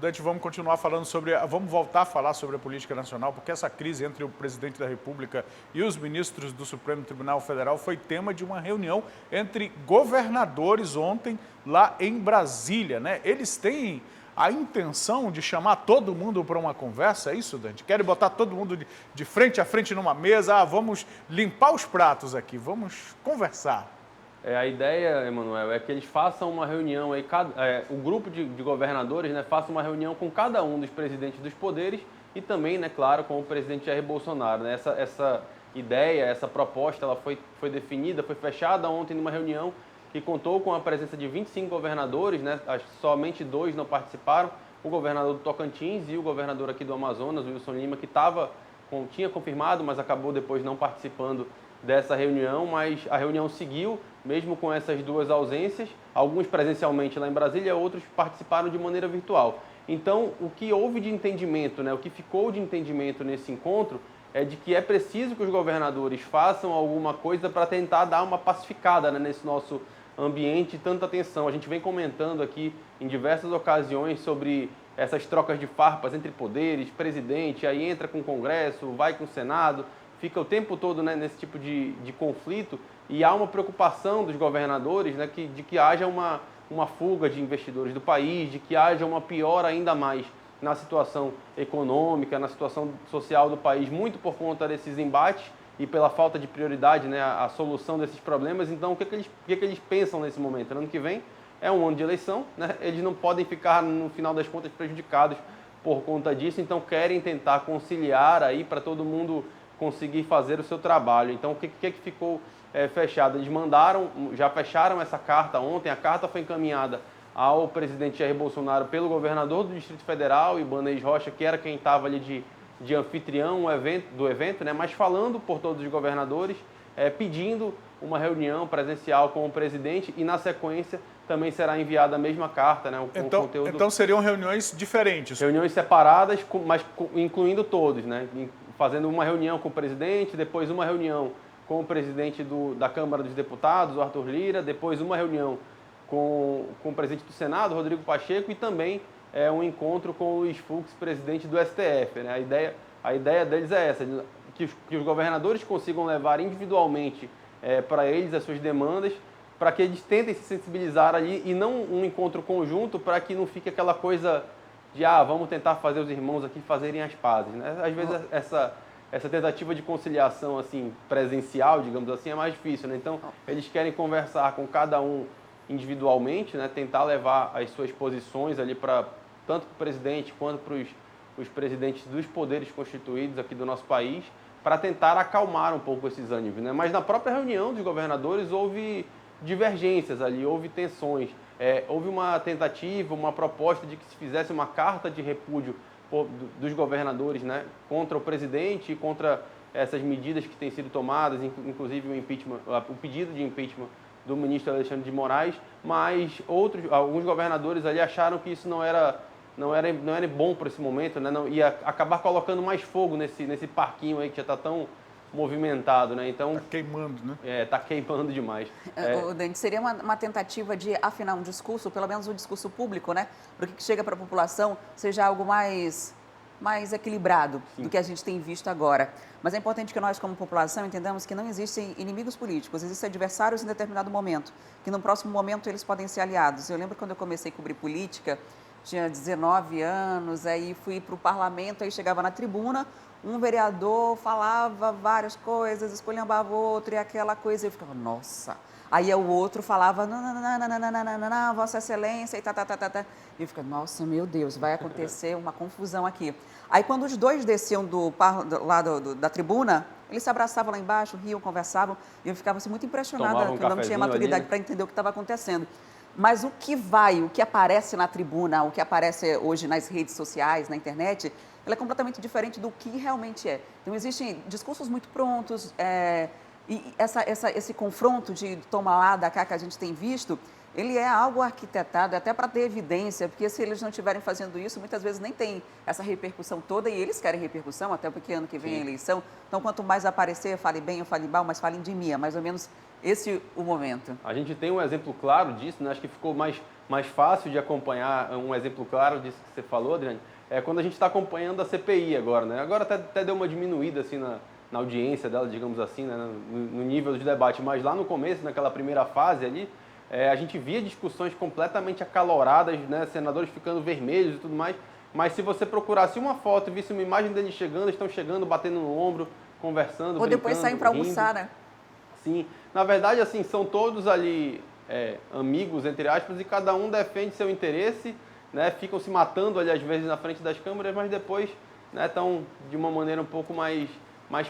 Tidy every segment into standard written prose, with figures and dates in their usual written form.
Dante, vamos continuar falando vamos voltar a falar sobre a política nacional, porque essa crise entre o presidente da República e os ministros do Supremo Tribunal Federal foi tema de uma reunião entre governadores ontem lá em Brasília, né? Eles têm a intenção de chamar todo mundo para uma conversa, é isso, Dante? Querem botar todo mundo de frente a frente numa mesa, vamos limpar os pratos aqui, vamos conversar. A ideia, Emanuel, é que eles façam uma reunião, aí, o grupo de governadores, né, faça uma reunião com cada um dos presidentes dos poderes e também, né, claro, com o presidente Jair Bolsonaro. Né? Essa ideia, essa proposta, ela foi definida, foi fechada ontem numa reunião que contou com a presença de 25 governadores, né, somente 2 não participaram, o governador do Tocantins e o governador aqui do Amazonas, Wilson Lima, que tinha confirmado, mas acabou depois não participando dessa reunião, mas a reunião seguiu, mesmo com essas 2 ausências, alguns presencialmente lá em Brasília, outros participaram de maneira virtual. Então, o que houve de entendimento, né, o que ficou de entendimento nesse encontro é de que é preciso que os governadores façam alguma coisa para tentar dar uma pacificada, né, nesse nosso ambiente de tanta tensão. A gente vem comentando aqui em diversas ocasiões sobre essas trocas de farpas entre poderes, presidente, aí entra com o Congresso, vai com o Senado, fica o tempo todo, né, nesse tipo de conflito, e há uma preocupação dos governadores, né, de que haja uma fuga de investidores do país, de que haja uma piora ainda mais na situação econômica, na situação social do país, muito por conta desses embates e pela falta de prioridade, né, a solução desses problemas. Então, o que eles pensam nesse momento? Ano que vem é um ano de eleição, né, eles não podem ficar, no final das contas, prejudicados por conta disso, então querem tentar conciliar aí para todo mundo conseguir fazer o seu trabalho. Então, o que ficou fechado? Eles já fecharam essa carta ontem, a carta foi encaminhada ao presidente Jair Bolsonaro pelo governador do Distrito Federal, Ibanez Rocha, que era quem estava ali de anfitrião do evento, né, mas falando por todos os governadores, pedindo uma reunião presencial com o presidente e, na sequência, também será enviada a mesma carta, né, com conteúdo... Então seriam reuniões diferentes? Reuniões separadas, mas incluindo todos, né, fazendo uma reunião com o presidente, depois uma reunião com o presidente da Câmara dos Deputados, o Arthur Lira, depois uma reunião com o presidente do Senado, Rodrigo Pacheco, e também um encontro com o Luiz Fux, presidente do STF. Né? A ideia deles é essa, que os governadores consigam levar individualmente para eles as suas demandas, para que eles tentem se sensibilizar ali e não um encontro conjunto, para que não fique aquela coisa de vamos tentar fazer os irmãos aqui fazerem as pazes. Né? Às vezes essa tentativa de conciliação assim, presencial, digamos assim, é mais difícil. Né? Então, eles querem conversar com cada um individualmente, né? Tentar levar as suas posições ali tanto para o presidente quanto para os presidentes dos poderes constituídos aqui do nosso país, para tentar acalmar um pouco esses ânimos. Né? Mas na própria reunião dos governadores houve divergências ali, houve tensões. Houve uma tentativa, uma proposta de que se fizesse uma carta de repúdio dos governadores, né, contra o presidente e contra essas medidas que têm sido tomadas, inclusive o pedido de impeachment do ministro Alexandre de Moraes, mas alguns governadores ali acharam que isso não era bom para esse momento, né, ia acabar colocando mais fogo nesse parquinho aí que já está tão movimentado, né? Então, está queimando, né? Está queimando demais. Dante, seria uma tentativa de afinar um discurso, pelo menos um discurso público, né? Para que chega para a população seja algo mais equilibrado do que a gente tem visto agora. Mas é importante que nós, como população, entendamos que não existem inimigos políticos, existem adversários em determinado momento, que no próximo momento eles podem ser aliados. Eu lembro quando eu comecei a cobrir política, tinha 19 anos, aí fui para o parlamento, aí chegava na tribuna, um vereador falava várias coisas, esculhambava o outro e aquela coisa, eu ficava, nossa. Aí o outro falava, não, Vossa Excelência, e tá. E eu ficava, nossa, meu Deus, vai acontecer uma confusão aqui. Aí quando os dois desciam da tribuna, eles se abraçavam lá embaixo, riam, conversavam, e eu ficava assim, muito impressionada, que eu não tinha maturidade para entender o que estava acontecendo. Mas o que aparece na tribuna, o que aparece hoje nas redes sociais, na internet, ele é completamente diferente do que realmente é. Então, existem discursos muito prontos, e esse confronto de toma lá, da cá que a gente tem visto, ele é algo arquitetado até para ter evidência, porque se eles não estiverem fazendo isso, muitas vezes nem tem essa repercussão toda, e eles querem repercussão, até porque ano que vem é a eleição. Então, quanto mais aparecer, fale bem ou fale mal, mas falem de mim, é mais ou menos esse o momento. A gente tem um exemplo claro disso, né? Acho que ficou mais fácil de acompanhar um exemplo claro disso que você falou, Adriane, é quando a gente está acompanhando a CPI agora, né? Agora até deu uma diminuída assim na audiência dela, digamos assim, né? no nível de debate, mas lá no começo, naquela primeira fase ali, a gente via discussões completamente acaloradas, né? Senadores ficando vermelhos e tudo mais, mas se você procurasse uma foto e visse uma imagem deles chegando, estão chegando, batendo no ombro, conversando, ou depois saem para almoçar, né? Sim, na verdade, assim, são todos ali amigos, entre aspas, e cada um defende seu interesse, né? Ficam se matando ali às vezes na frente das câmeras, mas depois estão de uma maneira um pouco mais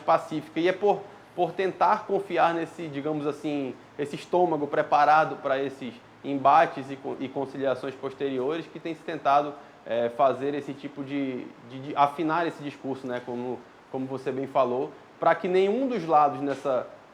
pacífica. E é por tentar confiar nesse, digamos assim, esse estômago preparado para esses embates e conciliações posteriores que tem se tentado fazer esse tipo de afinar esse discurso, né? Como você bem falou, para que nenhum dos lados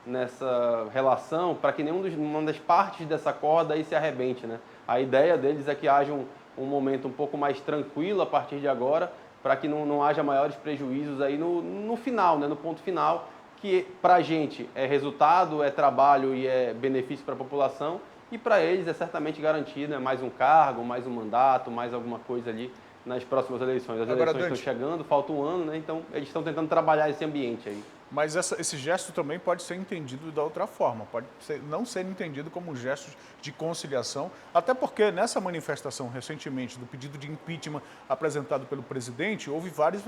nessa relação, para que nenhuma das partes dessa corda aí se arrebente, né? A ideia deles é que haja um momento um pouco mais tranquilo a partir de agora, para que não haja maiores prejuízos aí no final, né? No ponto final, que para a gente é resultado, é trabalho e é benefício para a população, e para eles é certamente garantido, né? Mais um cargo, mais um mandato, mais alguma coisa ali nas próximas eleições. As eleições estão chegando, falta um ano, né? Então eles estão tentando trabalhar esse ambiente aí. Mas esse gesto também pode ser entendido da outra forma, não ser entendido como um gesto de conciliação, até porque nessa manifestação recentemente do pedido de impeachment apresentado pelo presidente, houve vários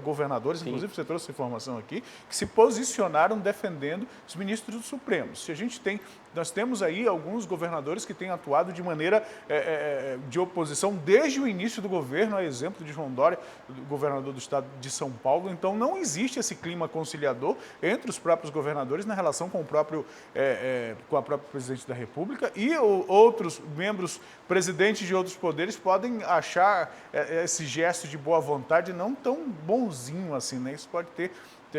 governadores, Sim. Inclusive você trouxe essa informação aqui, que se posicionaram defendendo os ministros do Supremo. Nós temos aí alguns governadores que têm atuado de maneira de oposição desde o início do governo, a exemplo de João Dória, governador do estado de São Paulo. Então não existe esse clima conciliador entre os próprios governadores na relação com a própria presidente da República, e outros membros, presidentes de outros poderes, podem achar esse gesto de boa vontade não tão bonzinho assim, né? Isso pode ter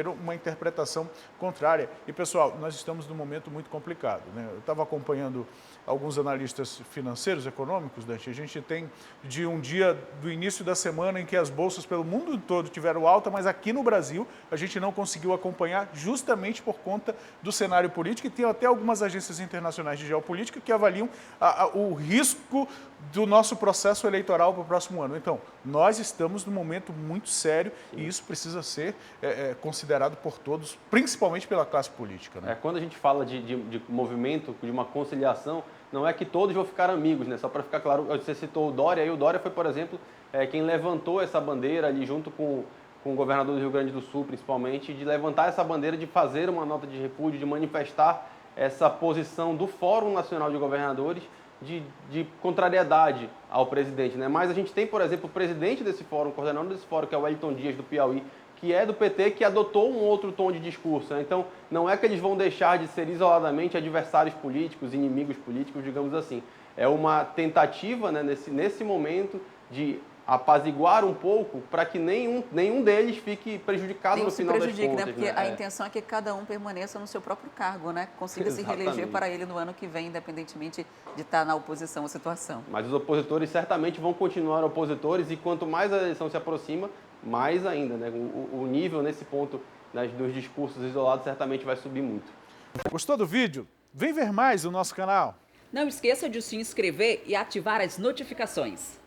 uma interpretação contrária. E, pessoal, nós estamos num momento muito complicado, né? Eu estava acompanhando alguns analistas financeiros, econômicos, Dante. A gente tem de um dia do início da semana em que as bolsas pelo mundo todo tiveram alta, mas aqui no Brasil a gente não conseguiu acompanhar justamente por conta do cenário político, e tem até algumas agências internacionais de geopolítica que avaliam o risco do nosso processo eleitoral para o próximo ano. Então, nós estamos num momento muito sério e isso precisa ser considerado por todos, principalmente pela classe política, né? Quando a gente fala de movimento, de uma conciliação, não é que todos vão ficar amigos, né? Só para ficar claro, você citou o Dória, e o Dória foi, por exemplo, quem levantou essa bandeira ali junto com o governador do Rio Grande do Sul, principalmente, de levantar essa bandeira, de fazer uma nota de repúdio, de manifestar essa posição do Fórum Nacional de Governadores de contrariedade ao presidente, né? Mas a gente tem, por exemplo, o presidente desse fórum, o coordenador desse fórum, que é o Wellington Dias, do Piauí, que é do PT, que adotou um outro tom de discurso, né? Então, não é que eles vão deixar de ser isoladamente adversários políticos, inimigos políticos, digamos assim. É uma tentativa, né, nesse momento de apaziguar um pouco para que nenhum deles fique prejudicado no final das contas. Né? Porque a intenção é que cada um permaneça no seu próprio cargo, né? Consiga se reeleger para ele no ano que vem, independentemente de estar na oposição à situação. Mas os opositores certamente vão continuar opositores, e quanto mais a eleição se aproxima, mais ainda, né? O nível nesse ponto, né, dos discursos isolados certamente vai subir muito. Gostou do vídeo? Vem ver mais no nosso canal. Não esqueça de se inscrever e ativar as notificações.